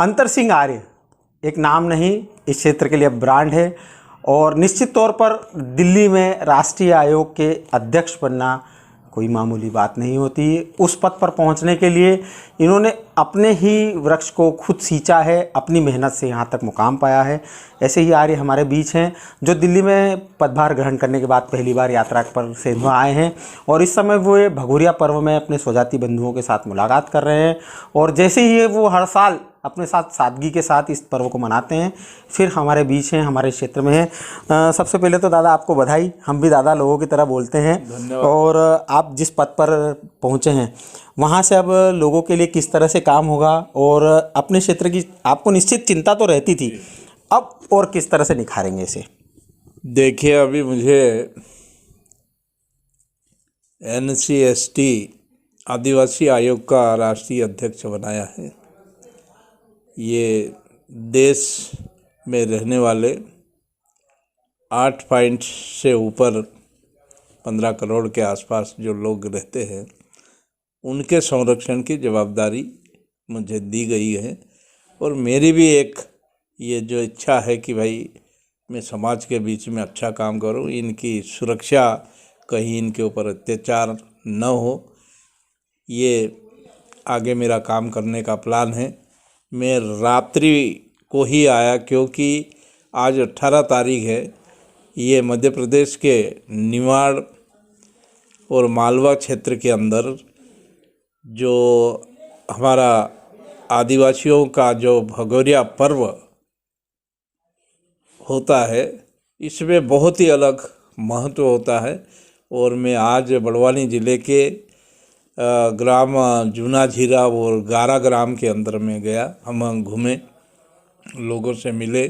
अंतर सिंह आर्य एक नाम नहीं, इस क्षेत्र के लिए ब्रांड है और निश्चित तौर पर दिल्ली में राष्ट्रीय आयोग के अध्यक्ष बनना कोई मामूली बात नहीं होती। उस पद पर पहुंचने के लिए इन्होंने अपने ही वृक्ष को खुद सींचा है, अपनी मेहनत से यहाँ तक मुकाम पाया है। ऐसे ही आर्य हमारे बीच हैं जो दिल्ली में पदभार ग्रहण करने के बाद पहली बार यात्रा पर से आए हैं और इस समय वो भगोरिया पर्व में अपने स्वजाति बंधुओं के साथ मुलाकात कर रहे हैं। और जैसे ही वो हर साल अपने साथ सादगी के साथ इस पर्व को मनाते हैं, फिर हमारे बीच हैं, हमारे क्षेत्र में हैं। सबसे पहले तो दादा आपको बधाई। हम भी दादा लोगों की तरह बोलते हैं। और आप जिस पद पर पहुँचे हैं वहाँ से अब लोगों के लिए किस तरह से काम होगा, और अपने क्षेत्र की आपको निश्चित चिंता तो रहती थी, अब और किस तरह से निखारेंगे इसे? देखिए, अभी मुझे NCST आदिवासी आयोग का राष्ट्रीय अध्यक्ष बनाया है। ये देश में रहने वाले 8 पॉइंट से ऊपर 15 करोड़ के आसपास जो लोग रहते हैं, उनके संरक्षण की जवाबदारी मुझे दी गई है। और मेरी भी एक ये जो इच्छा है कि भाई मैं समाज के बीच में अच्छा काम करूं, इनकी सुरक्षा, कहीं इनके ऊपर अत्याचार न हो, ये आगे मेरा काम करने का प्लान है। मैं रात्रि को ही आया क्योंकि आज 18 तारीख है। ये मध्य प्रदेश के निवाड़ और मालवा क्षेत्र के अंदर जो हमारा आदिवासियों का जो भगोरिया पर्व होता है, इसमें बहुत ही अलग महत्व होता है। और मैं आज बड़वानी ज़िले के ग्राम जूना झीरा और गारा ग्राम के अंदर में गया। हम घूमे, लोगों से मिले,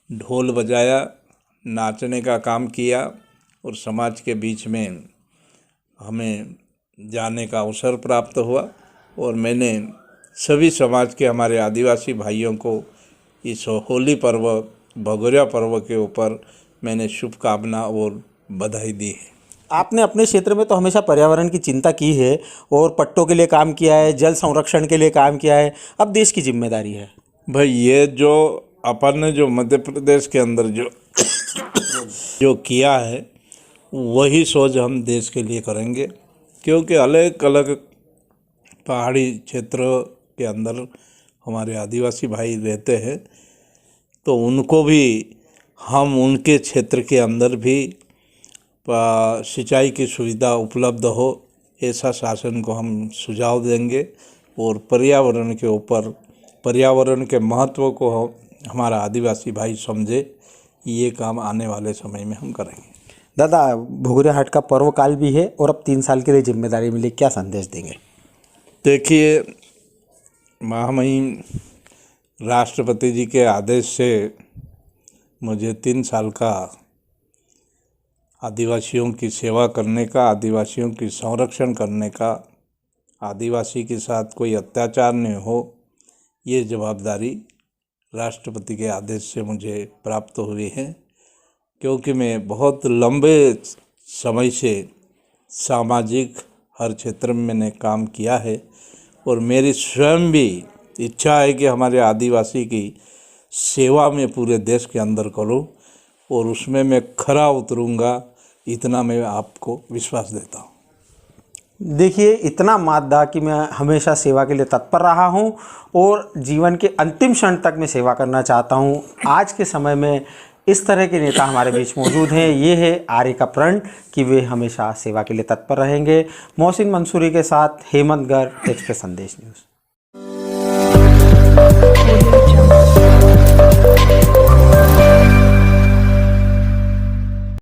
ढोल बजाया, नाचने का काम किया और समाज के बीच में हमें जाने का अवसर प्राप्त हुआ। और मैंने सभी समाज के हमारे आदिवासी भाइयों को इस होली पर्व, भगोरिया पर्व के ऊपर मैंने शुभकामना और बधाई दी है। आपने अपने क्षेत्र में तो हमेशा पर्यावरण की चिंता की है और पट्टों के लिए काम किया है, जल संरक्षण के लिए काम किया है, अब देश की जिम्मेदारी है। भाई, ये जो अपन ने जो मध्य प्रदेश के अंदर जो किया है, वही सोच हम देश के लिए करेंगे। क्योंकि अलग अलग पहाड़ी क्षेत्र के अंदर हमारे आदिवासी भाई रहते हैं, तो उनको भी हम उनके क्षेत्र के अंदर भी सिंचाई की सुविधा उपलब्ध हो, ऐसा शासन को हम सुझाव देंगे। और पर्यावरण के ऊपर, पर्यावरण के महत्व को हमारा आदिवासी भाई समझे, ये काम आने वाले समय में हम करेंगे। दादा, भगोरिया हाट का पर्व काल भी है और अब 3 साल के लिए जिम्मेदारी मिली, क्या संदेश देंगे? देखिए, महामहिम राष्ट्रपति जी के आदेश से मुझे 3 साल का आदिवासियों की सेवा करने का, आदिवासियों की संरक्षण करने का, आदिवासी के साथ कोई अत्याचार नहीं हो, ये जवाबदारी राष्ट्रपति के आदेश से मुझे प्राप्त हुई है। क्योंकि मैं बहुत लंबे समय से सामाजिक हर क्षेत्र में मैंने काम किया है और मेरी स्वयं भी इच्छा है कि हमारे आदिवासी की सेवा में पूरे देश के अंदर करूं और उसमें मैं खरा उतरूंगा, इतना मैं आपको विश्वास देता हूं। देखिए, इतना मादा कि मैं हमेशा सेवा के लिए तत्पर रहा हूं और जीवन के अंतिम क्षण तक मैं सेवा करना चाहता हूं। आज के समय में इस तरह के नेता हमारे बीच मौजूद हैं। ये है आर्य का प्रण कि वे हमेशा सेवा के लिए तत्पर रहेंगे। मोहसिन मंसूरी के साथ हेमंत गर्ग, एक्सप्रेस संदेश न्यूज़।